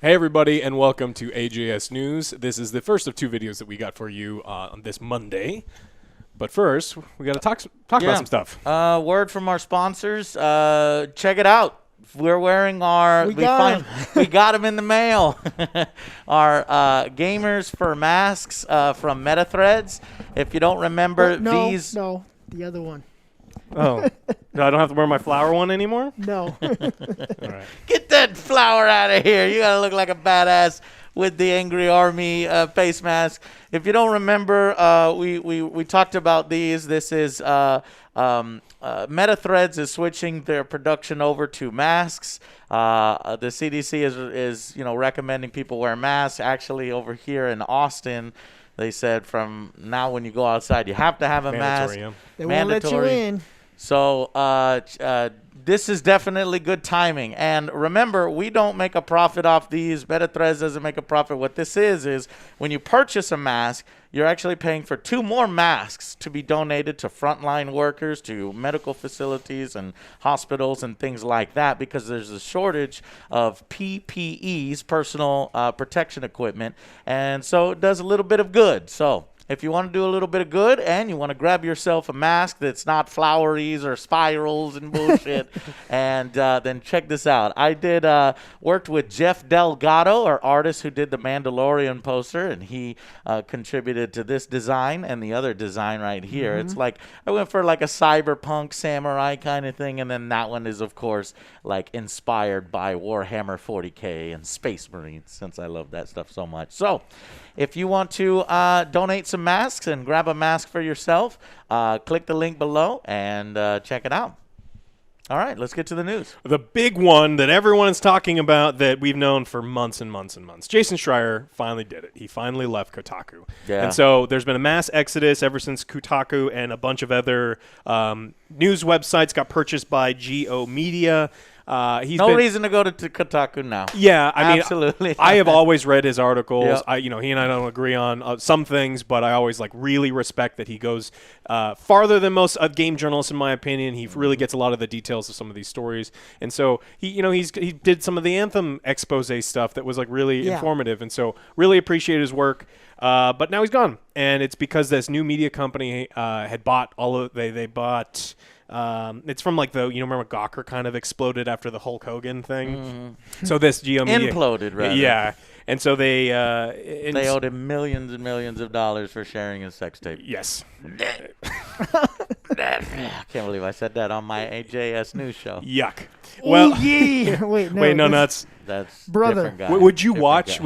Hey everybody, and welcome to AJS News. This is the first of two videos that we got for you on this Monday. But first, we got to talk about some stuff. Word from our sponsors. Check it out. We're wearing our. We got them in the mail. Our Gamers for masks from MetaThreads. If you don't remember these. No, the other one. Oh, no, I don't have to wear my flower one anymore? No. All right. Get that flower out of here. You got to look like a badass with the Angry Army face mask. If you don't remember, we talked about these. This is MetaThreads is switching their production over to masks. The CDC is recommending people wear masks. Actually, over here in Austin, they said from now when you go outside, you have to have a mask. Yeah. They won't let you in. So this is definitely good timing. And remember, we don't make a profit off these. MetaThreads doesn't make a profit. What this is when you purchase a mask, you're actually paying for 2 more masks to be donated to frontline workers, to medical facilities and hospitals and things like that, because there's a shortage of PPEs, personal protection equipment. And so it does a little bit of good. So if you want to do a little bit of good and you want to grab yourself a mask that's not floweries or spirals and bullshit, and then check this out. I did worked with Jeff Delgado, our artist who did the Mandalorian poster, and he contributed to this design and the other design right here. It's like I went for like a cyberpunk samurai kind of thing, and then that one is, of course, like inspired by Warhammer 40K and Space Marines, since I love that stuff so much. So if you want to donate some masks and grab a mask for yourself, click the link below and check it out. All right, let's get to the news. The big one that everyone is talking about that we've known for months and months and months. Jason Schreier finally did it. He finally left Kotaku. Yeah. And so there's been a mass exodus ever since Kotaku and a bunch of other news websites got purchased by Geo Media. No reason to go to Kotaku now. Yeah, I mean, absolutely. I have always read his articles. Yep. He and I don't agree on some things, but I always really respect that he goes farther than most game journalists, in my opinion. He really gets a lot of the details of some of these stories, and so he did some of the Anthem expose stuff that was really informative, and so really appreciate his work. But now he's gone, and it's because this new media company had bought they bought. It's from remember Gawker kind of exploded after the Hulk Hogan thing. So this Geo Media imploded, rather. Yeah, and so they owed him millions and millions of dollars for sharing his sex tape. Yes. I can't believe I said that on my AJS news show. Yuck. Well, wait, no, that's brother. Different guy. Would you watch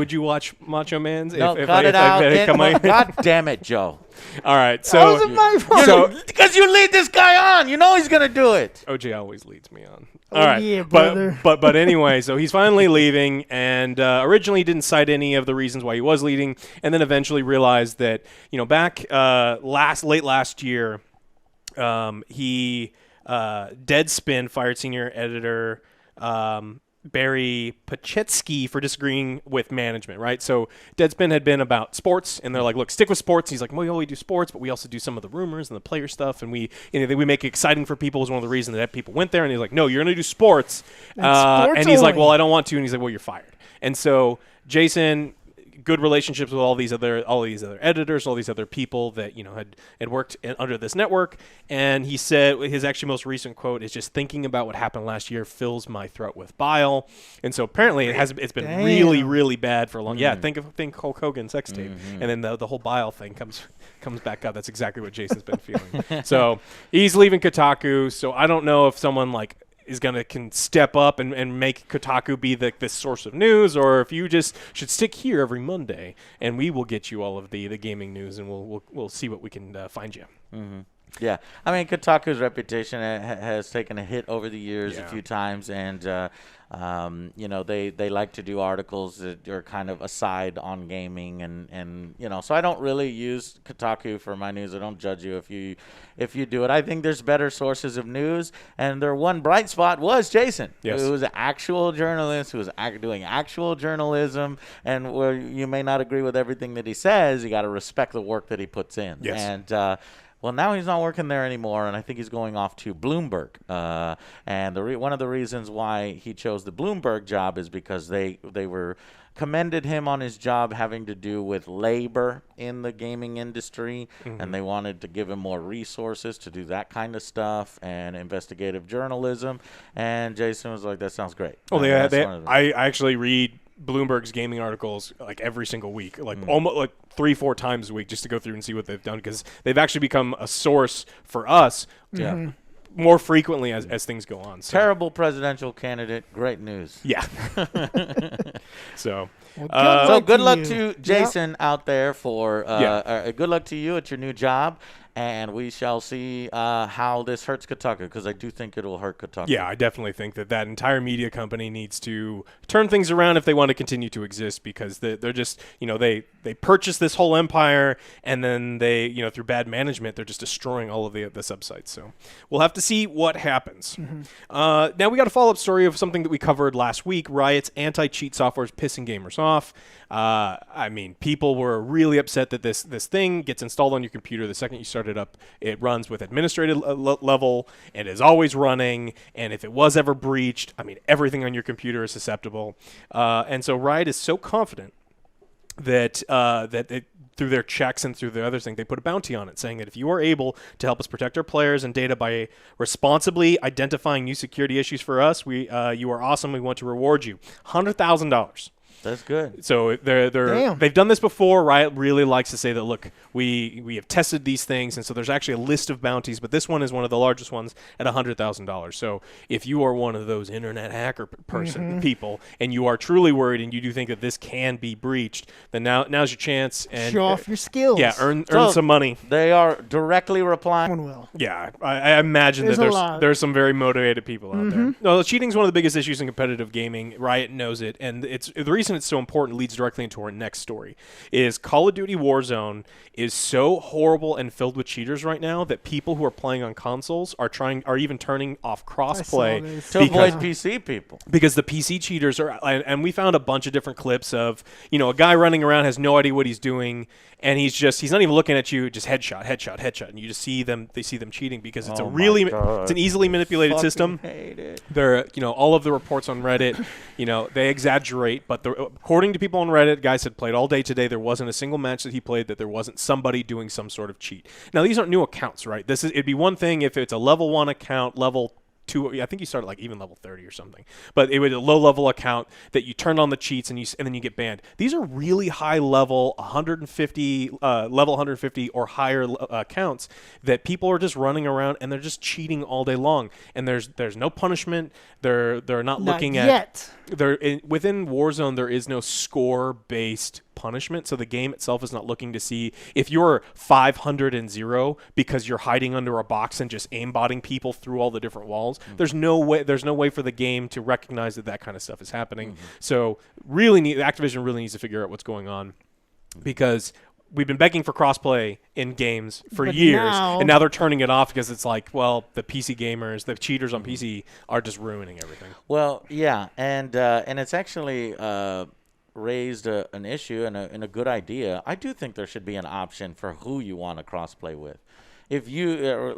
Macho Man's? No, cut it out. God damn it, Joe. All right, so how is it my fault? Because you lead this guy on, he's gonna do it. OJ always leads me on. Oh, all right, yeah, brother. but anyway, so he's finally leaving, and originally didn't cite any of the reasons why he was leaving, and then eventually realized that back late last year, he Deadspin fired senior editor Barry Pachetsky for disagreeing with management, right? So Deadspin had been about sports, and they're like, look, stick with sports. He's like, well, we only do sports, but we also do some of the rumors and the player stuff, and we make it exciting for people is one of the reasons that people went there. And he's like, no, you're going to do sports. And he's like, well, I don't want to. And he's like, well, you're fired. And so Jason, good relationships with all these other editors, all these other people that had worked under this network, and he said his actually most recent quote is just thinking about what happened last year fills my throat with bile, and so apparently it's been really, really bad for a long. Yeah, think Hulk Hogan sex tape, and then the whole bile thing comes back up. That's exactly what Jason's been feeling. So he's leaving Kotaku. So I don't know if someone is can step up and make Kotaku be this source of news, or if you just should stick here every Monday and we will get you all of the gaming news, and we'll see what we can find you. Yeah, I mean, Kotaku's reputation has taken a hit over the years a few times, and they like to do articles that are kind of aside on gaming, and so I don't really use Kotaku for my news. I don't judge you if you do it. I think there's better sources of news, and their one bright spot was Jason, who was an actual journalist, who was doing actual journalism, and where you may not agree with everything that he says, you got to respect the work that he puts in. Yes. And Well, now he's not working there anymore, and I think he's going off to Bloomberg. And one of the reasons why he chose the Bloomberg job is because they were commended him on his job having to do with labor in the gaming industry, and they wanted to give him more resources to do that kind of stuff and investigative journalism. And Jason was like, "That sounds great." Well, I actually read Bloomberg's gaming articles like every single week, like almost like 3-4 times a week, just to go through and see what they've done, because they've actually become a source for us more frequently as things go on. So. Terrible presidential candidate, great news. Yeah. So good luck to Jason out there for good luck to you at your new job. And we shall see how this hurts Kotaku, because I do think it will hurt Kotaku. Yeah, I definitely think that entire media company needs to turn things around if they want to continue to exist, because they're just, they purchased this whole empire, and then they, through bad management, they're just destroying all of the subsites. So we'll have to see what happens. Now we got a follow-up story of something that we covered last week. Riot's anti-cheat software is pissing gamers off. I mean, people were really upset that this thing gets installed on your computer the second you start it up. It runs with administrative level and is always running. And if it was ever breached, I mean, everything on your computer is susceptible. And so Riot is so confident that through their checks and through the other thing, they put a bounty on it, saying that if you are able to help us protect our players and data by responsibly identifying new security issues for us, you are awesome. We want to reward you $100,000. That's good. So they've done this before. Riot really likes to say that, look, we have tested these things, and so there's actually a list of bounties, but this one is one of the largest ones at $100,000. So if you are one of those internet hacker people, and you are truly worried, and you do think that this can be breached, then now's your chance. And show off your skills. Yeah, earn some money. They are directly replying. Someone will. Yeah, I imagine there's some very motivated people out there. No, cheating is one of the biggest issues in competitive gaming. Riot knows it, and it's the reason it's so important leads directly into our next story. Is Call of Duty Warzone is so horrible and filled with cheaters right now that people who are playing on consoles are even turning off crossplay to avoid PC people, because the PC cheaters are. And we found a bunch of different clips of a guy running around, has no idea what he's doing, and he's not even looking at you, just headshot, and you just see them. They see them cheating because it's it's an easily manipulated system. Hate it. They're all of the reports on Reddit, they exaggerate, but according to people on Reddit, guys had played all day today. There wasn't a single match that he played that there wasn't somebody doing some sort of cheat. Now these aren't new accounts, right? It'd be one thing if it's a level 1 account, level 2. I think you started like even level 30 or something, but it was a low level account that you turned on the cheats and then you get banned. These are really high level 150 level 150 or higher accounts that people are just running around and they're just cheating all day long, and there's no punishment. They're not looking yet. Within Warzone there is no score based punishment, so the game itself is not looking to see if you're 500-0 because you're hiding under a box and just aimbotting people through all the different walls. There's no way for the game to recognize that kind of stuff is happening. So Activision really needs to figure out what's going on, because we've been begging for crossplay in games for years, and now they're turning it off because it's like, well, the PC gamers, the cheaters on PC are just ruining everything. Well, yeah, and it's actually raised an issue and a good idea. I do think there should be an option for who you want to crossplay with. If you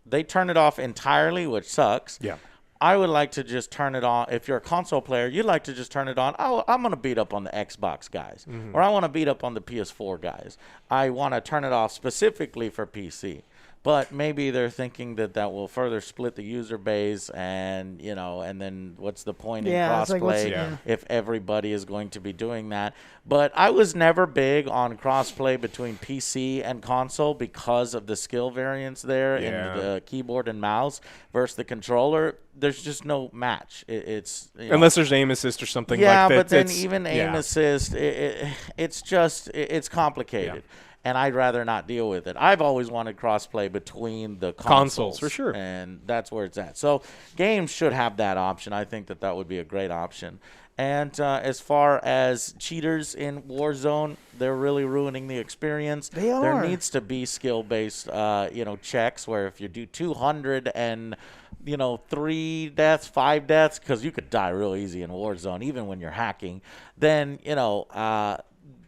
they turn it off entirely, which sucks. Yeah. I would like to just turn it on. If you're a console player, you'd like to just turn it on. I'm going to beat up on the Xbox guys, or I want to beat up on the PS4 guys. I want to turn it off specifically for PC. But maybe they're thinking that will further split the user base, and and then what's the point in crossplay if everybody is going to be doing that? But I was never big on crossplay between PC and console because of the skill variance there in the keyboard and mouse versus the controller. There's just no match. It's unless there's aim assist or something like that. Yeah, but then even aim assist, it's complicated. Yeah. And I'd rather not deal with it. I've always wanted crossplay between the consoles for sure, and that's where it's at. So games should have that option. I think that would be a great option. And as far as cheaters in Warzone, they're really ruining the experience. They are. There needs to be skill-based, checks where if you do 200 and 3 deaths, 5 deaths, because you could die real easy in Warzone, even when you're hacking, then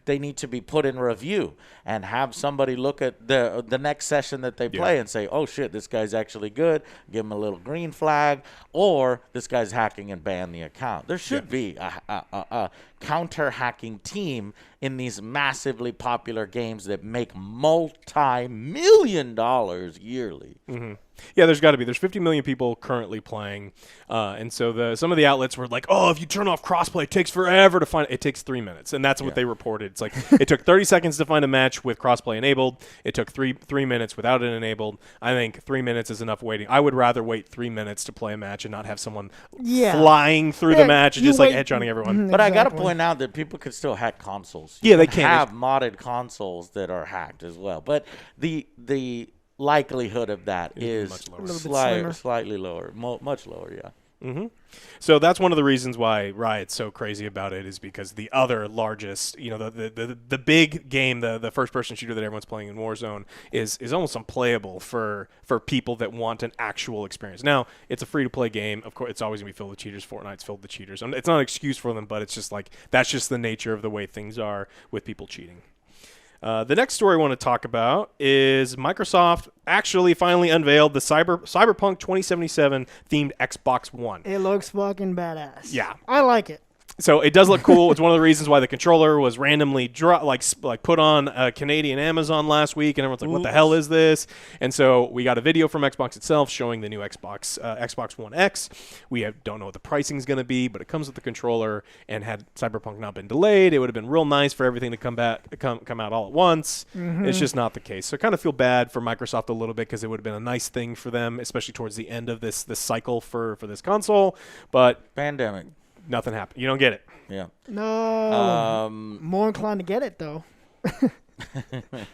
they need to be put in review and have somebody look at the next session that they play and say, oh shit, this guy's actually good, give him a little green flag, or this guy's hacking and ban the account. There should be a counter hacking team in these massively popular games that make multi-million dollars yearly. Yeah, there's got to be. There's 50 million people currently playing, and so some of the outlets were like, "Oh, if you turn off crossplay, it takes forever to find. It takes 3 minutes," and that's what they reported. It's like it took 30 seconds to find a match with crossplay enabled. It took three minutes without it enabled. I think 3 minutes is enough waiting. I would rather wait 3 minutes to play a match and not have someone flying through the match and just like headshotting everyone. But I got to point out that people could still hack consoles. Yeah, they can have modded consoles that are hacked as well. But the likelihood of that is slightly lower, much lower, So that's one of the reasons why Riot's so crazy about it, is because the other largest, the big game, the first-person shooter that everyone's playing in Warzone is almost unplayable for people that want an actual experience. Now, it's a free-to-play game. Of course, it's always going to be filled with cheaters. Fortnite's filled with cheaters. It's not an excuse for them, but it's just like that's just the nature of the way things are with people cheating. The next story I want to talk about is Microsoft actually finally unveiled the Cyberpunk 2077 themed Xbox One. It looks fucking badass. Yeah. I like it. So it does look cool. It's one of the reasons why the controller was randomly put on Canadian Amazon last week, and everyone's like, "What the hell is this?" And so we got a video from Xbox itself showing the new Xbox One X. We don't know what the pricing is going to be, but it comes with the controller. And had Cyberpunk not been delayed, it would have been real nice for everything to come out all at once. It's just not the case. So I kind of feel bad for Microsoft a little bit, because it would have been a nice thing for them, especially towards the end of this cycle for this console. But pandemic. Nothing happened. You don't get it. Yeah. No. More inclined to get it though.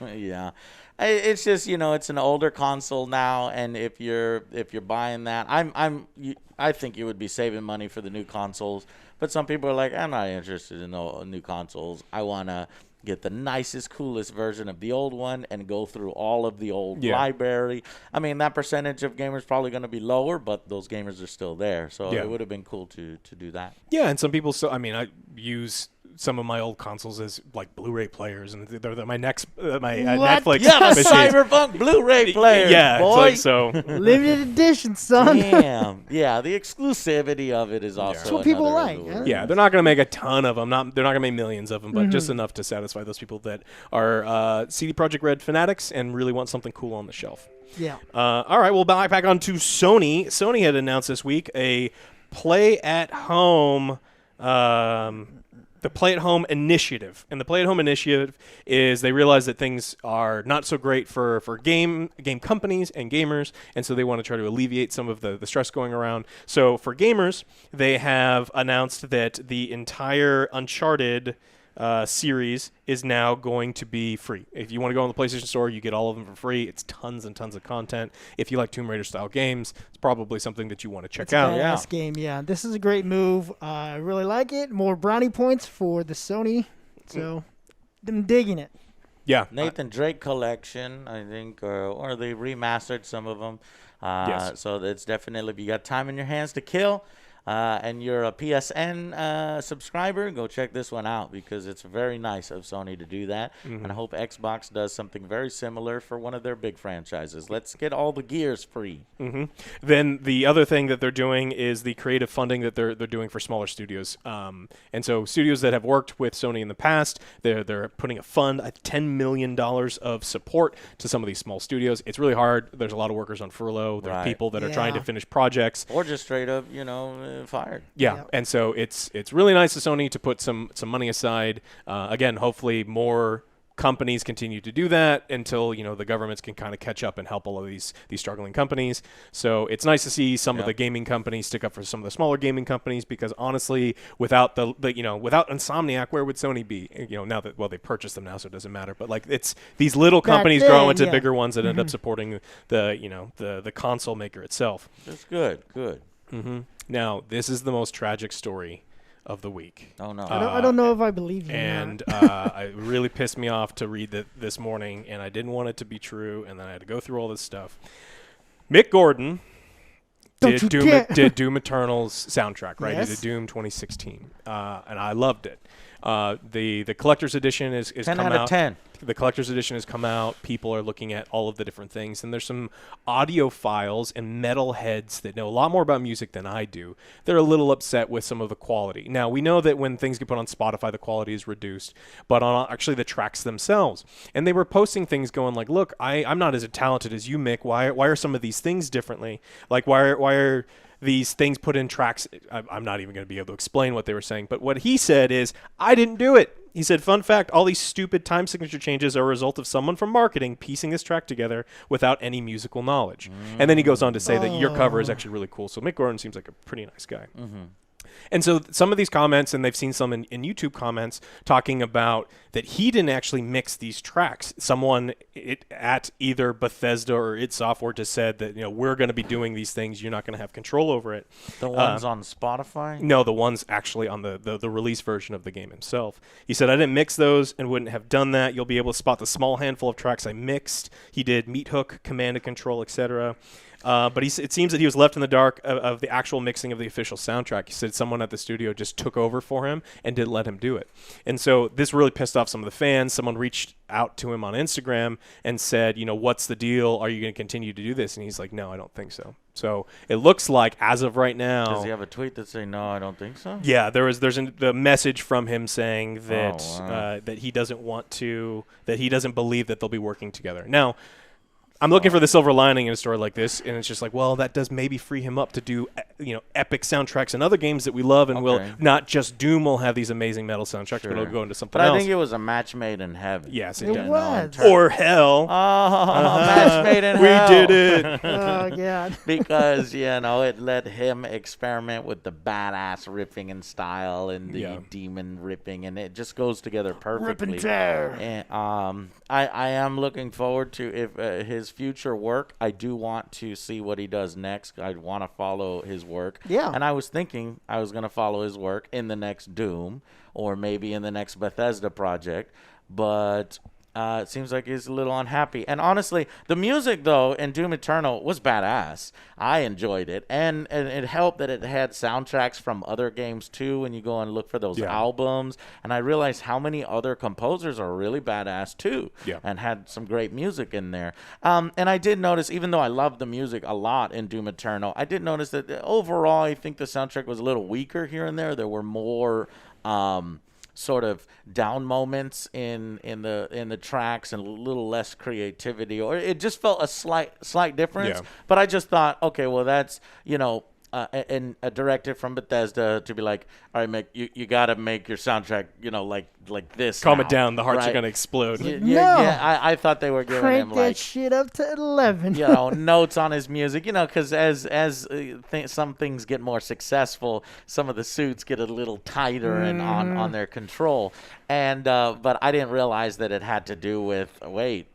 Yeah. It's just, it's an older console now, and if you're buying that, I think you would be saving money for the new consoles. But some people are like, I'm not interested in new consoles. I want to get the nicest, coolest version of the old one and go through all of the old library. I mean, that percentage of gamers probably going to be lower, but those gamers are still there. So it would have been cool to do that. Yeah, and some people still, I use some of my old consoles as like Blu-ray players, and they're my Netflix. Yeah, the Cyberpunk Blu-ray player. Yeah, boy. It's like, so limited edition, son. Damn. Yeah, the exclusivity of it is also. That's what people like. Yeah, they're not going to make a ton of them. They're not going to make millions of them, but just enough to satisfy those people that are CD Projekt Red fanatics and really want something cool on the shelf. Yeah. All right, we'll back on to Sony. Sony had announced this week a play-at-home. The play-at-home initiative. And the play-at-home initiative is they realize that things are not so great for game companies and gamers, and so they want to try to alleviate some of the stress going around. So for gamers, they have announced that the entire Uncharted series is now going to be free. If you want to go on the PlayStation Store, you get all of them for free. It's tons and tons of content. If you like Tomb Raider style games, it's probably something that you want to check out. It's a badass game, yeah. This is a great move. I really like it. More brownie points for the Sony. So I'm digging it. Yeah. Nathan Drake collection, I think, or they remastered some of them. Yes. So it's definitely, if you got time in your hands to kill, and you're a PSN subscriber, go check this one out, because it's very nice of Sony to do that. And I hope Xbox does something very similar for one of their big franchises. Let's get all the gears free. Then the other thing that they're doing is the creative funding that they're doing for smaller studios. And so studios that have worked with Sony in the past, they're putting a fund, $10 million of support to some of these small studios. It's really hard. There's a lot of workers on furlough. There are people that are trying to finish projects. Or just straight up, fired. Yeah, and so it's really nice of Sony to put some money aside. Again, hopefully more companies continue to do that until the governments can kind of catch up and help all of these struggling companies. So it's nice to see some of the gaming companies stick up for some of the smaller gaming companies, because honestly, without without Insomniac, where would Sony be? Now that they purchased them now, so it doesn't matter. But like, it's these little companies grow into bigger ones that end up supporting the console maker itself. That's good. Now, this is the most tragic story of the week. Oh, no. I don't know if I believe you. And it really pissed me off to read that this morning, and I didn't want it to be true, and then I had to go through all this stuff. Mick Gordon did Doom Eternal's soundtrack, right? Yes. He did Doom 2016, and I loved it. The collector's edition is 10 come out out. of 10. The collector's edition has come out. People are looking at all of the different things, and there's some audiophiles and metalheads that know a lot more about music than I do. They're a little upset with some of the quality. Now, we know that when things get put on Spotify, the quality is reduced, but on actually the tracks themselves. And they were posting things going like, look, I'm not as talented as you, Mick. Why are some of these things differently? Like, why are these things put in tracks? I'm not even going to be able to explain what they were saying, but what he said is, I didn't do it. He said, fun fact, all these stupid time signature changes are a result of someone from marketing piecing this track together without any musical knowledge. And then he goes on to say that your cover is actually really cool. So Mick Gordon seems like a pretty nice guy. And so some of these comments, and they've seen some in YouTube comments, talking about that he didn't actually mix these tracks. Someone at either Bethesda or id Software just said that, we're going to be doing these things. You're not going to have control over it. The ones on Spotify? No, the ones actually on the release version of the game himself. He said, I didn't mix those and wouldn't have done that. You'll be able to spot the small handful of tracks I mixed. He did Meat Hook, Command and Control, etc. But it seems that he was left in the dark of the actual mixing of the official soundtrack. He said someone at the studio just took over for him and didn't let him do it. And so this really pissed off some of the fans. Someone reached out to him on Instagram and said, what's the deal? Are you going to continue to do this? And he's like, no, I don't think so. So it looks like as of right now. Does he have a tweet that say, no, I don't think so? Yeah, there's a message from him saying that that he doesn't want to, that he doesn't believe that they'll be working together. Now, I'm looking for the silver lining in a story like this, and it's just like, well, that does maybe free him up to do, epic soundtracks and other games that we love, and will not just Doom will have these amazing metal soundtracks, but it'll go into something else. But I think it was a match made in heaven. Yes, it It did. was. Or hell. Match made in We hell. did it. Oh, God. Because, it let him experiment with the badass ripping and style and the demon ripping, and it just goes together perfectly. Rip and tear. And, I am looking forward to if his future work. I do want to see what he does next. I want to follow his work. Yeah. And I was thinking I was going to follow his work in the next Doom or maybe in the next Bethesda project, but it seems like he's a little unhappy. And honestly, the music, though, in Doom Eternal was badass. I enjoyed it. And it helped that it had soundtracks from other games, too, when you go and look for those albums. And I realized how many other composers are really badass, too, and had some great music in there. And I did notice, even though I loved the music a lot in Doom Eternal, I did notice that overall I think the soundtrack was a little weaker here and there. There were more sort of down moments in the tracks and a little less creativity, or it just felt a slight difference. But I just thought, okay, well, that's and a directive from Bethesda to be like, all right, Mick, you got to make your soundtrack, like this. Calm now, it down. The hearts right? are going to explode. I thought they were giving Crank him that like shit up to 11. notes on his music, because as some things get more successful, some of the suits get a little tighter and on their control. And but I didn't realize that it had to do with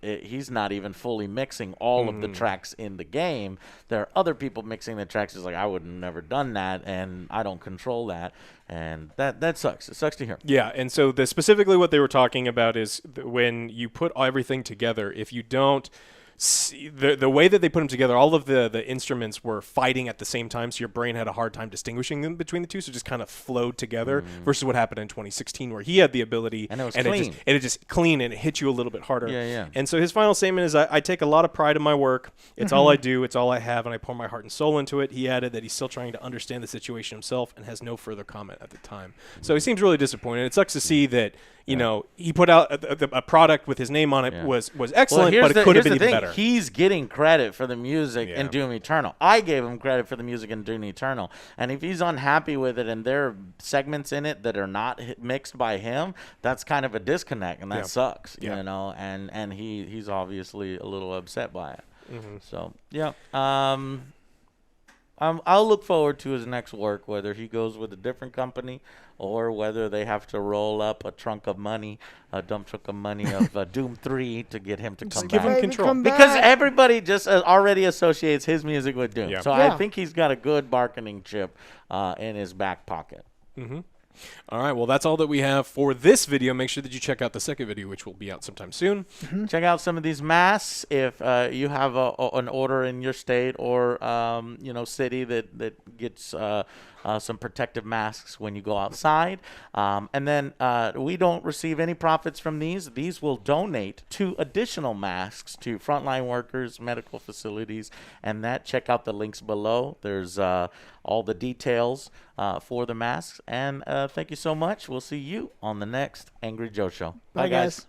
he's not even fully mixing all of the tracks in the game. There are other people mixing the tracks. It's like, I would have never done that, and I don't control that. And that sucks. It sucks to hear. Yeah, and so specifically what they were talking about is when you put everything together, if you don't see the way that they put them together, all of the instruments were fighting at the same time, so your brain had a hard time distinguishing them between the two, so it just kind of flowed together versus what happened in 2016 where he had the ability and it was clean. It just clean and it hit you a little bit harder. Yeah. And so his final statement is, I take a lot of pride in my work. It's all I do. It's all I have, and I pour my heart and soul into it. He added that he's still trying to understand the situation himself and has no further comment at the time. So he seems really disappointed. It sucks to see that he put out a product with his name on it was excellent, but it could have been even better. He's getting credit for the music in Doom Eternal. I gave him credit for the music in Doom Eternal. And if he's unhappy with it and there are segments in it that are not mixed by him, that's kind of a disconnect, and that sucks, and he's obviously a little upset by it. So, I'll look forward to his next work, whether he goes with a different company or whether they have to roll up a dump truck of money of Doom 3 to get him to come give back. him control. Because everybody just already associates his music with Doom. Yeah. So I think he's got a good bargaining chip in his back pocket. All right, well, that's all that we have for this video. Make sure that you check out the second video, which will be out sometime soon. Check out some of these masks. If you have an order in your state or city that gets some protective masks when you go outside. And then we don't receive any profits from these. These will donate 2 additional masks to frontline workers, medical facilities, and that. Check out the links below. There's all the details for the masks. And thank you so much. We'll see you on the next Angry Joe Show. Bye, guys.